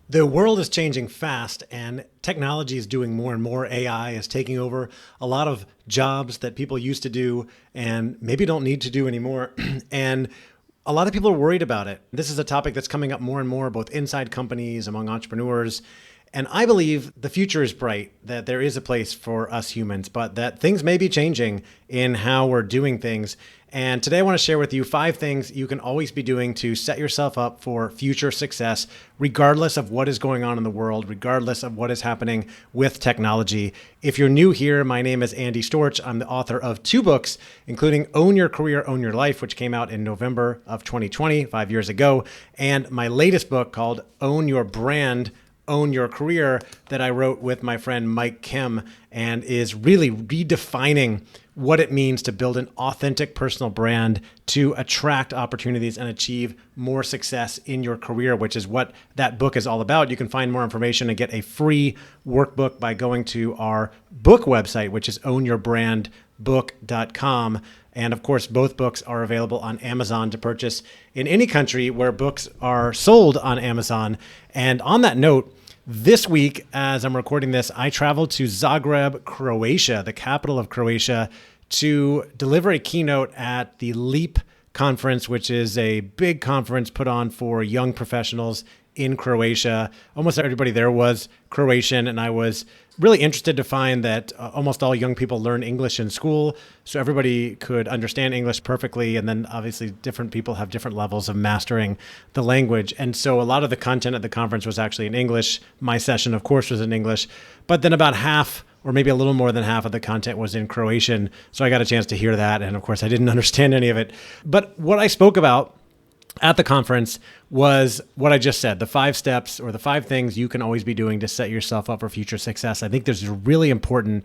The world is changing fast and technology is doing more and more. AI is taking over a lot of jobs that people used to do and maybe don't need to do anymore. And a lot of people are worried about it. This is a topic that's coming up more and more, both inside companies, among entrepreneurs. And I believe the future is bright, that there is a place for us humans, but that things may be changing in how we're doing things. And today I want to share with you 5 things you can always be doing to set yourself up for future success, regardless of what is going on in the world, regardless of what is happening with technology. If you're new here, my name is Andy Storch. I'm the author of 2 books, including Own Your Career, Own Your Life, which came out in November of 2020, 5 years ago, and my latest book called Own Your Brand, Own Your Career, that I wrote with my friend Mike Kim, and is really redefining what it means to build an authentic personal brand to attract opportunities and achieve more success in your career, which is what that book is all about. You can find more information and get a free workbook by going to our book website, which is ownyourbrandbook.com. And of course, both books are available on Amazon to purchase in any country where books are sold on Amazon. And on that note, this week, as I'm recording this, I traveled to Zagreb, Croatia, the capital of Croatia, to deliver a keynote at the LEAP conference, which is a big conference put on for young professionals in Croatia. Almost everybody there was Croatian, and I was really interested to find that almost all young people learn English in school, so everybody could understand English perfectly, and then obviously different people have different levels of mastering the language. And so a lot of the content at the conference was actually in English. My session, of course, was in English, but then about half, or maybe a little more than half of the content was in Croatian, so I got a chance to hear that, and of course I didn't understand any of it. But what I spoke about at the conference was what I just said, the 5 steps or the 5 things you can always be doing to set yourself up for future success. I think this is really important.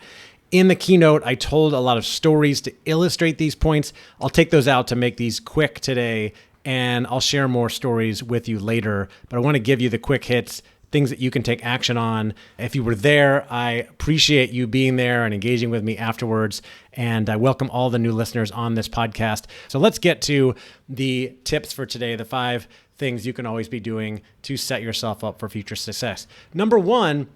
In the keynote, I told a lot of stories to illustrate these points. I'll take those out to make these quick today, and I'll share more stories with you later. But I want to give you the quick hits, things that you can take action on. If you were there, I appreciate you being there and engaging with me afterwards. And I welcome all the new listeners on this podcast. So let's get to the tips for today, the 5 things you can always be doing to set yourself up for future success. Number 1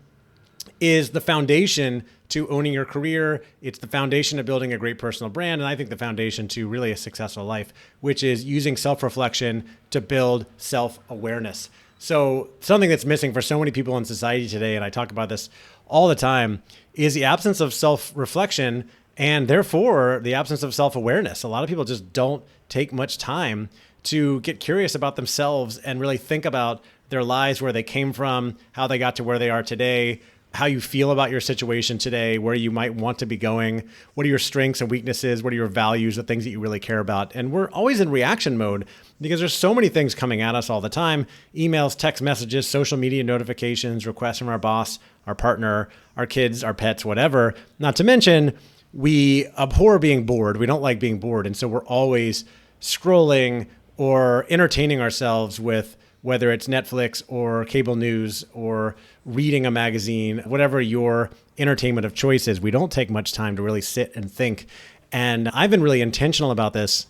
is the foundation to owning your career. It's the foundation of building a great personal brand. And I think the foundation to really a successful life, which is using self-reflection to build self-awareness. So something that's missing for so many people in society today, and I talk about this all the time, is the absence of self-reflection and therefore the absence of self-awareness. A lot of people just don't take much time to get curious about themselves and really think about their lives, where they came from, how they got to where they are today, how you feel about your situation today, where you might want to be going, what are your strengths and weaknesses, what are your values, the things that you really care about. And we're always in reaction mode because there's so many things coming at us all the time: emails, text messages, social media notifications, requests from our boss, our partner, our kids, our pets, whatever. Not to mention, we abhor being bored. We don't like being bored. And so we're always scrolling or entertaining ourselves with whether it's Netflix or cable news or reading a magazine, whatever your entertainment of choice is. We don't take much time to really sit and think. And I've been really intentional about this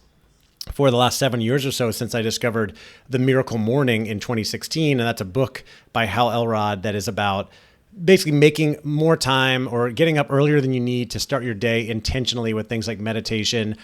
for the last 7 years or so, since I discovered The Miracle Morning in 2016. And that's a book by Hal Elrod that is about basically making more time or getting up earlier than you need to start your day intentionally with things like meditation,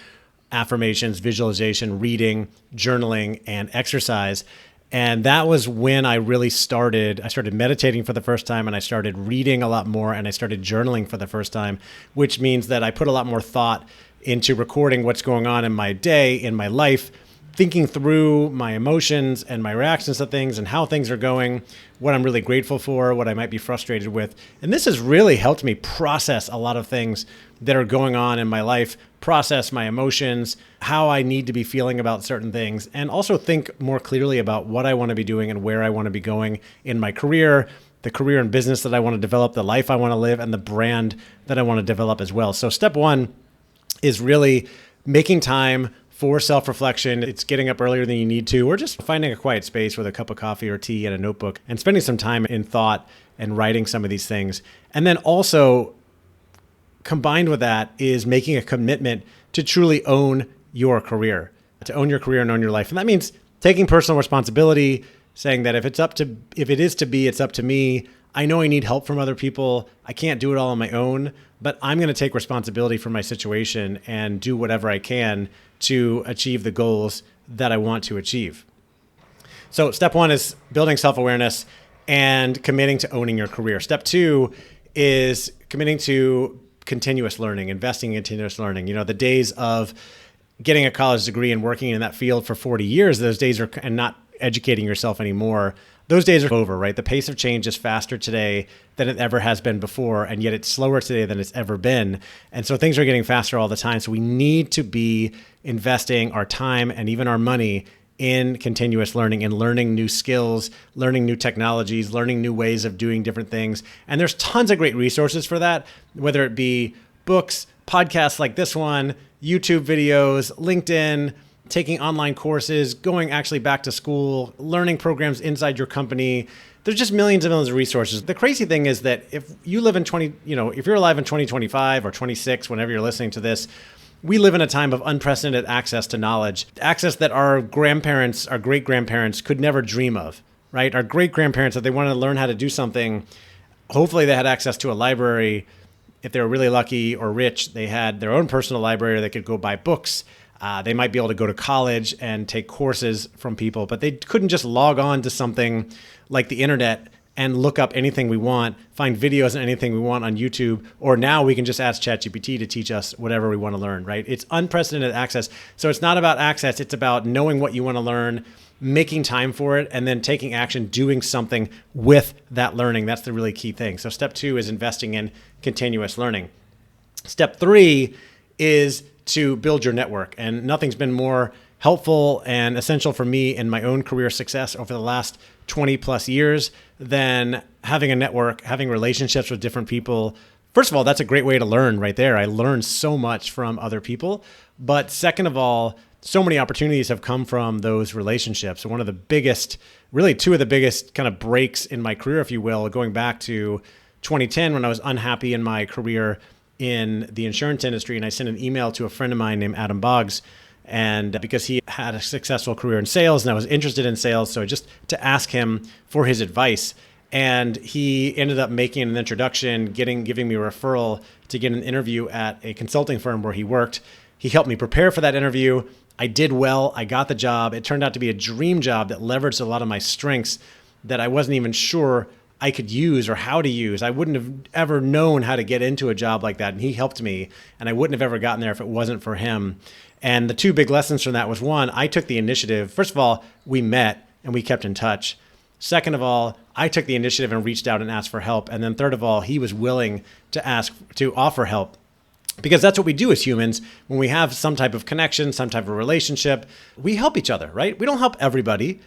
affirmations, visualization, reading, journaling, and exercise. And that was when I really started meditating for the first time, and I started reading a lot more, and I started journaling for the first time, which means that I put a lot more thought into recording what's going on in my day, in my life, thinking through my emotions and my reactions to things and how things are going, what I'm really grateful for, what I might be frustrated with. And this has really helped me process a lot of things that are going on in my life, process my emotions, how I need to be feeling about certain things, and also think more clearly about what I want to be doing and where I want to be going in my career, the career and business that I want to develop, the life I want to live, and the brand that I want to develop as well. So step 1 is really making time for self-reflection. It's getting up earlier than you need to, or just finding a quiet space with a cup of coffee or tea and a notebook and spending some time in thought and writing some of these things. And then also combined with that is making a commitment to truly own your career, to own your career and own your life. And that means taking personal responsibility, saying that if it is to be, it's up to me. I know I need help from other people. I can't do it all on my own, but I'm going to take responsibility for my situation and do whatever I can to achieve the goals that I want to achieve. So step 1 is building self-awareness and committing to owning your career. Step 2 is committing to continuous learning, investing in continuous learning. The days of getting a college degree and working in that field for 40 years, those days are, and not educating yourself anymore, those days are over, right? The pace of change is faster today than it ever has been before, and yet it's slower today than it's ever been. And so things are getting faster all the time. So we need to be investing our time and even our money in continuous learning and learning new skills, learning new technologies, learning new ways of doing different things. And there's tons of great resources for that, whether it be books, podcasts like this one, YouTube videos, LinkedIn, taking online courses, going actually back to school, learning programs inside your company. There's just millions and millions of resources. The crazy thing is that if you live in if you're alive in 2025 or 26, whenever you're listening to this, we live in a time of unprecedented access to knowledge, access that our grandparents, our great-grandparents could never dream of, right? Our great-grandparents, if they wanted to learn how to do something, hopefully they had access to a library. If they were really lucky or rich, they had their own personal library. They could go buy books. They might be able to go to college and take courses from people, but they couldn't just log on to something like the internet and look up anything we want, find videos and anything we want on YouTube, or now we can just ask ChatGPT to teach us whatever we want to learn, right? It's unprecedented access. So it's not about access, it's about knowing what you want to learn, making time for it, and then taking action, doing something with that learning. That's the really key thing. So step 2 is investing in continuous learning. Step 3 is to build your network. And nothing's been more helpful and essential for me in my own career success over the last 20 plus years than having a network, having relationships with different people. First of all, that's a great way to learn right there. I learned so much from other people. But second of all, so many opportunities have come from those relationships. One of the biggest, really two of the biggest kind of breaks in my career, if you will, going back to 2010 when I was unhappy in my career in the insurance industry. And I sent an email to a friend of mine named Adam Boggs, and because he had a successful career in sales and I was interested in sales, so just to ask him for his advice. And he ended up making an introduction, giving me a referral to get an interview at a consulting firm where he worked. He helped me prepare for that interview. I did well. I got the job. It turned out to be a dream job that leveraged a lot of my strengths that I wasn't even sure I could use or how to use. I wouldn't have ever known how to get into a job like that. And he helped me, and I wouldn't have ever gotten there if it wasn't for him. And the two big lessons from that was, one, I took the initiative. First of all, we met and we kept in touch. Second of all, I took the initiative and reached out and asked for help. And then third of all, he was willing to offer help. Because that's what we do as humans. When we have some type of connection, some type of relationship, we help each other, right? We don't help everybody.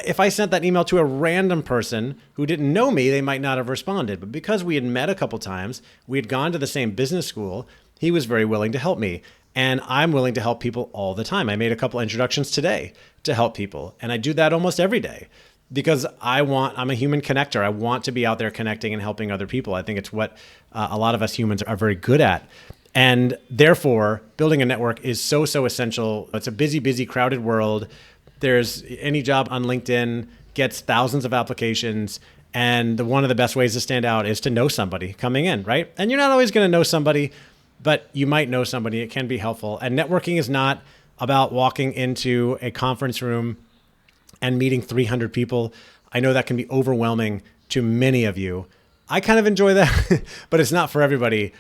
If I sent that email to a random person who didn't know me, they might not have responded. But because we had met a couple times, we had gone to the same business school, he was very willing to help me. And I'm willing to help people all the time. I made a couple introductions today to help people. And I do that almost every day because I'm a human connector. I want to be out there connecting and helping other people. I think it's what a lot of us humans are very good at. And therefore, building a network is so essential. It's a busy, crowded world. There's any job on LinkedIn gets thousands of applications. And one of the best ways to stand out is to know somebody coming in, right? And you're not always going to know somebody, but you might know somebody. It can be helpful. And networking is not about walking into a conference room and meeting 300 people. I know that can be overwhelming to many of you. I kind of enjoy that, but it's not for everybody.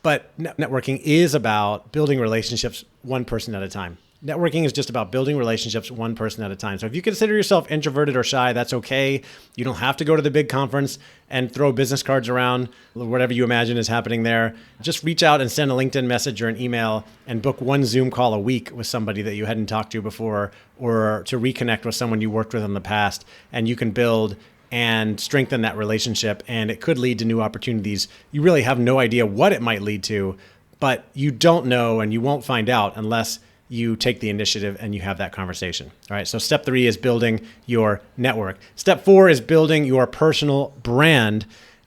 But networking is about building relationships one person at a time. Networking is just about building relationships one person at a time. So if you consider yourself introverted or shy, that's okay. You don't have to go to the big conference and throw business cards around, whatever you imagine is happening there. Just reach out and send a LinkedIn message or an email and book one Zoom call a week with somebody that you hadn't talked to before, or to reconnect with someone you worked with in the past. And you can build and strengthen that relationship, and it could lead to new opportunities. You really have no idea what it might lead to, but you don't know and you won't find out unless you take the initiative and you have that conversation. All right. So step 3 is building your network. Step 4 is building your personal brand.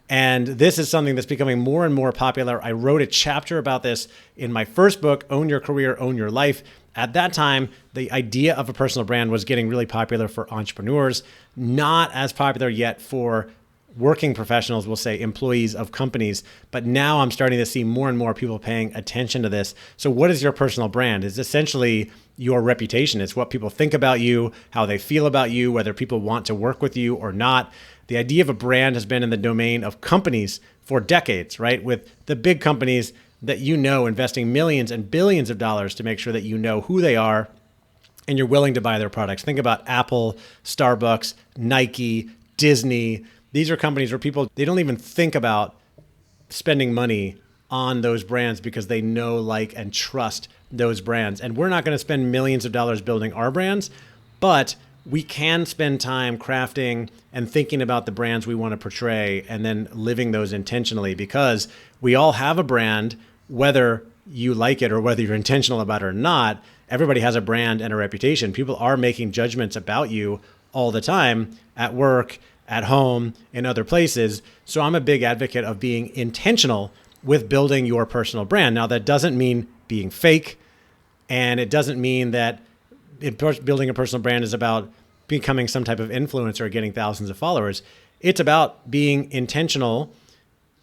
And this is something that's becoming more and more popular. I wrote a chapter about this in my first book, Own Your Career, Own Your Life. At that time, the idea of a personal brand was getting really popular for entrepreneurs. not as popular yet for working professionals, we'll say employees of companies, but now I'm starting to see more and more people paying attention to this. So what is your personal brand? It's essentially your reputation. It's what people think about you, how they feel about you, whether people want to work with you or not. The idea of a brand has been in the domain of companies for decades, right? With the big companies that investing millions and billions of dollars to make sure that you know who they are and you're willing to buy their products. Think about Apple, Starbucks, Nike, Disney. These are companies where people, they don't even think about spending money on those brands because they know, like, and trust those brands. And we're not going to spend millions of dollars building our brands, but we can spend time crafting and thinking about the brands we want to portray and then living those intentionally, because we all have a brand, whether you like it or whether you're intentional about it or not. Everybody has a brand and a reputation. People are making judgments about you all the time at work, at home, in other places. So I'm a big advocate of being intentional with building your personal brand. Now, that doesn't mean being fake, and it doesn't mean that building a personal brand is about becoming some type of influencer or getting thousands of followers. It's about being intentional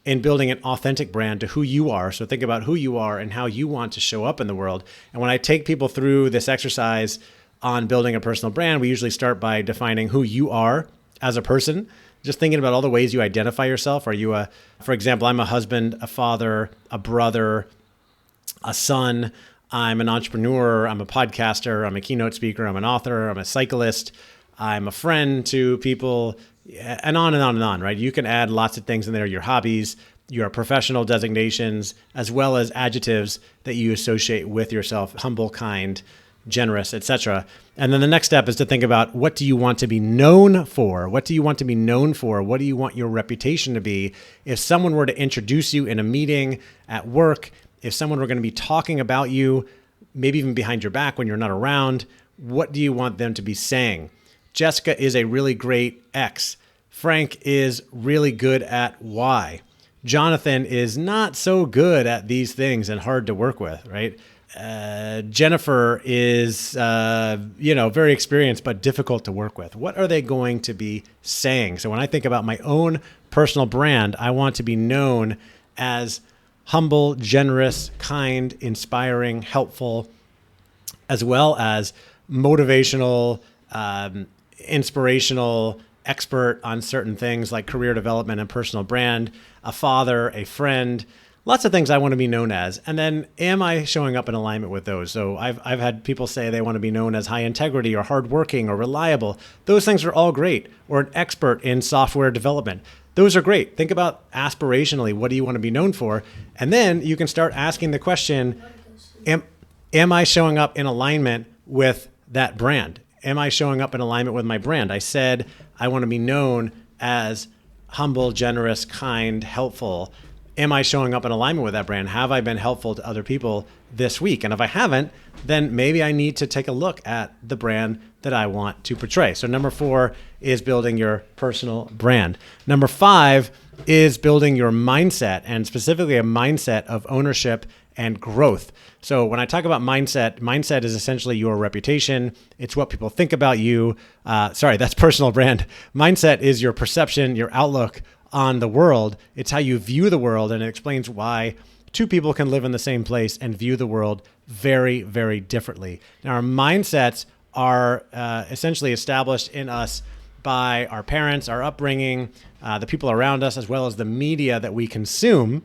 in building an authentic brand to who you are. So think about who you are and how you want to show up in the world. And when I take people through this exercise on building a personal brand, we usually start by defining who you are as a person, just thinking about all the ways you identify yourself. Are you for example, I'm a husband, a father, a brother, a son. I'm an entrepreneur. I'm a podcaster. I'm a keynote speaker. I'm an author. I'm a cyclist. I'm a friend to people, and on and on and on, right? You can add lots of things in there, your hobbies, your professional designations, as well as adjectives that you associate with yourself: humble, kind, generous, etc. And then the next step is to think about, what do you want to be known for? What do you want to be known for? What do you want your reputation to be? If someone were to introduce you in a meeting at work, if someone were going to be talking about you, maybe even behind your back when you're not around, what do you want them to be saying? Jessica is a really great X. Frank is really good at Y. Jonathan is not so good at these things and hard to work with, right? Jennifer is, very experienced, but difficult to work with. What are they going to be saying? So when I think about my own personal brand, I want to be known as humble, generous, kind, inspiring, helpful, as well as motivational, inspirational, expert on certain things like career development and personal brand, a father, a friend, lots of things I want to be known as. And then, am I showing up in alignment with those? So I've had people say they want to be known as high integrity or hardworking or reliable. Those things are all great. Or an expert in software development. Those are great. Think about aspirationally, what do you want to be known for? And then you can start asking the question, am I showing up in alignment with that brand? Am I showing up in alignment with my brand? I said I want to be known as humble, generous, kind, helpful. Am I showing up in alignment with that brand? Have I been helpful to other people this week? And if I haven't, then maybe I need to take a look at the brand that I want to portray. So number 4 is building your personal brand. Number 5 is building your mindset, and specifically a mindset of ownership and growth. So when I talk about mindset is essentially your reputation. It's what people think about you. That's personal brand. Mindset is your perception, your outlook on the world. It's how you view the world, and it explains why two people can live in the same place and view the world very, very differently. Now, our mindsets are essentially established in us by our parents, our upbringing, the people around us, as well as the media that we consume.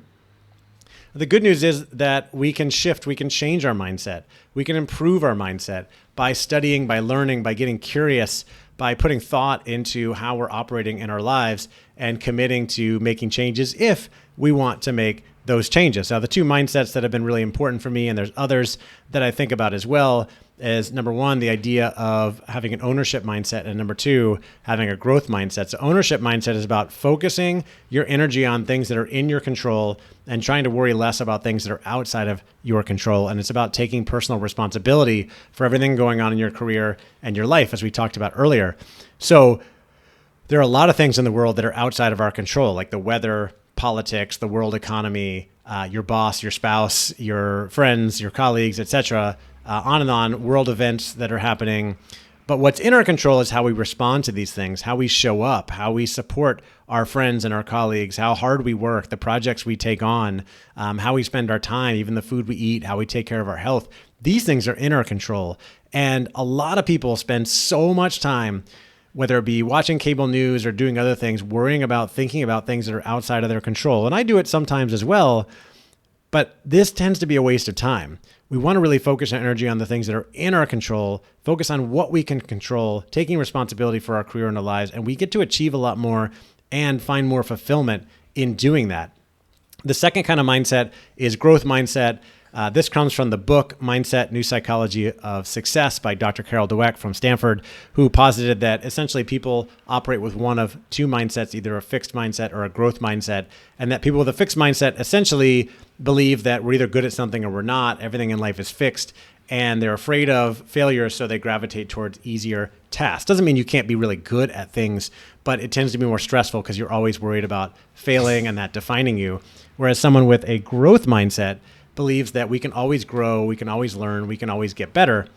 The good news is that we can shift, we can change our mindset. We can improve our mindset by studying, by learning, by getting curious, by putting thought into how we're operating in our lives and committing to making changes if we want to make those changes. Now, the two mindsets that have been really important for me, and there's others that I think about as well, is number 1, the idea of having an ownership mindset, and number 2, having a growth mindset. So ownership mindset is about focusing your energy on things that are in your control and trying to worry less about things that are outside of your control. And it's about taking personal responsibility for everything going on in your career and your life, as we talked about earlier. So there are a lot of things in the world that are outside of our control, like the weather, politics, the world economy, your boss, your spouse, your friends, your colleagues, etc., on and on, world events that are happening. But what's in our control is how we respond to these things, how we show up, how we support our friends and our colleagues, how hard we work, the projects we take on, how we spend our time, even the food we eat, how we take care of our health. These things are in our control. And a lot of people spend so much time, whether it be watching cable news or doing other things, worrying about, thinking about things that are outside of their control. And I do it sometimes as well, but this tends to be a waste of time. We want to really focus our energy on the things that are in our control, focus on what we can control, taking responsibility for our career and our lives, and we get to achieve a lot more and find more fulfillment in doing that. The second kind of mindset is growth mindset. This comes from the book Mindset, New Psychology of Success by Dr. Carol Dweck from Stanford, who posited that essentially people operate with one of two mindsets, either a fixed mindset or a growth mindset, and that people with a fixed mindset essentially believe that we're either good at something or we're not. Everything in life is fixed, and they're afraid of failure, so they gravitate towards easier tasks. Doesn't mean you can't be really good at things, but it tends to be more stressful because you're always worried about failing and that defining you. Whereas someone with a growth mindset believes that we can always grow, we can always learn, we can always get better.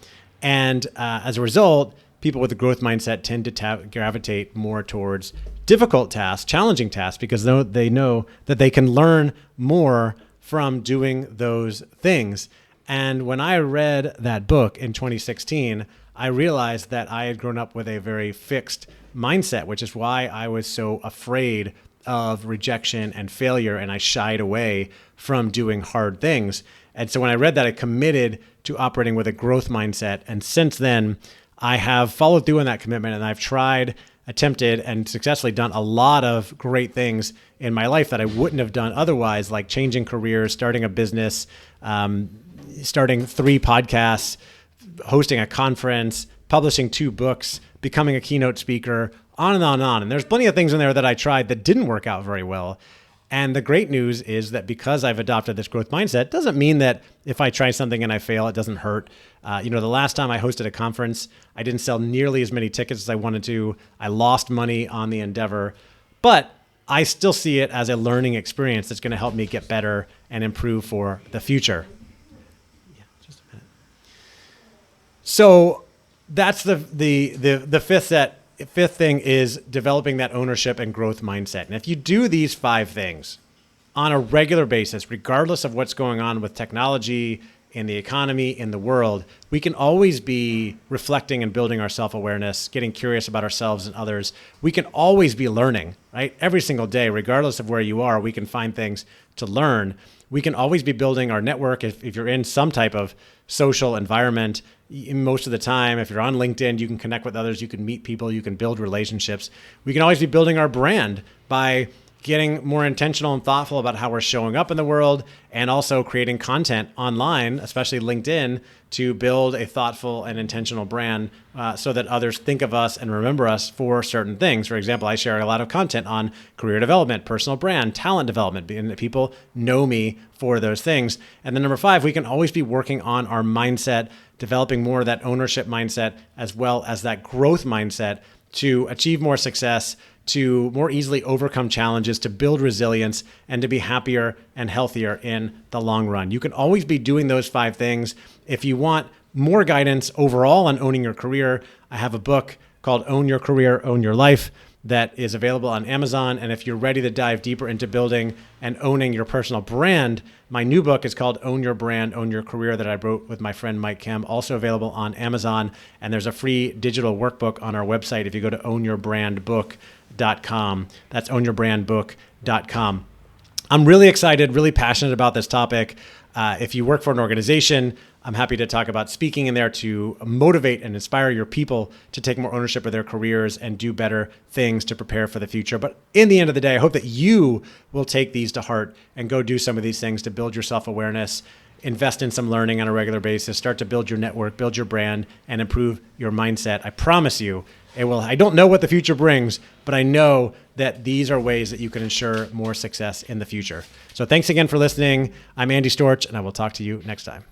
And as a result, people with a growth mindset tend to gravitate more towards difficult tasks, challenging tasks, because they know that they can learn more from doing those things. And when I read that book in 2016, I realized that I had grown up with a very fixed mindset, which is why I was so afraid of rejection and failure, and I shied away from doing hard things. And so when I read that, I committed to operating with a growth mindset. And since then, I have followed through on that commitment, and I've tried, attempted, and successfully done a lot of great things in my life that I wouldn't have done otherwise, like changing careers, starting a business, starting 3 podcasts, hosting a conference, publishing 2 books, becoming a keynote speaker, on and on and on. And there's plenty of things in there that I tried that didn't work out very well. And the great news is that because I've adopted this growth mindset, doesn't mean that if I try something and I fail, it doesn't hurt. The last time I hosted a conference, I didn't sell nearly as many tickets as I wanted to. I lost money on the endeavor, but I still see it as a learning experience that's going to help me get better and improve for the future. Yeah, just a minute. So that's the fifth thing is developing that ownership and growth mindset. And if you do these 5 things on a regular basis, regardless of what's going on with technology, in the economy, in the world, we can always be reflecting and building our self-awareness, getting curious about ourselves and others. We can always be learning, right? Every single day, regardless of where you are, we can find things to learn. We can always be building our network if you're in some type of social environment. Most of the time, if you're on LinkedIn, you can connect with others, you can meet people, you can build relationships. We can always be building our brand by getting more intentional and thoughtful about how we're showing up in the world, and also creating content online, especially LinkedIn, to build a thoughtful and intentional brand so that others think of us and remember us for certain things. For example, I share a lot of content on career development, personal brand, talent development, and people know me for those things. And then number 5, we can always be working on our mindset, developing more of that ownership mindset as well as that growth mindset to achieve more success, to more easily overcome challenges, to build resilience, and to be happier and healthier in the long run. You can always be doing those 5 things. If you want more guidance overall on owning your career, I have a book called Own Your Career, Own Your Life that is available on Amazon. And if you're ready to dive deeper into building and owning your personal brand, my new book is called Own Your Brand, Own Your Career that I wrote with my friend Mike Kim, also available on Amazon. And there's a free digital workbook on our website if you go to ownyourbrandbook.com. That's ownyourbrandbook.com. I'm really excited, really passionate about this topic. If you work for an organization, I'm happy to talk about speaking in there to motivate and inspire your people to take more ownership of their careers and do better things to prepare for the future. But in the end of the day, I hope that you will take these to heart and go do some of these things to build your self-awareness, invest in some learning on a regular basis, start to build your network, build your brand, and improve your mindset. I promise you, it will. I don't know what the future brings, but I know that these are ways that you can ensure more success in the future. So thanks again for listening. I'm Andy Storch, and I will talk to you next time.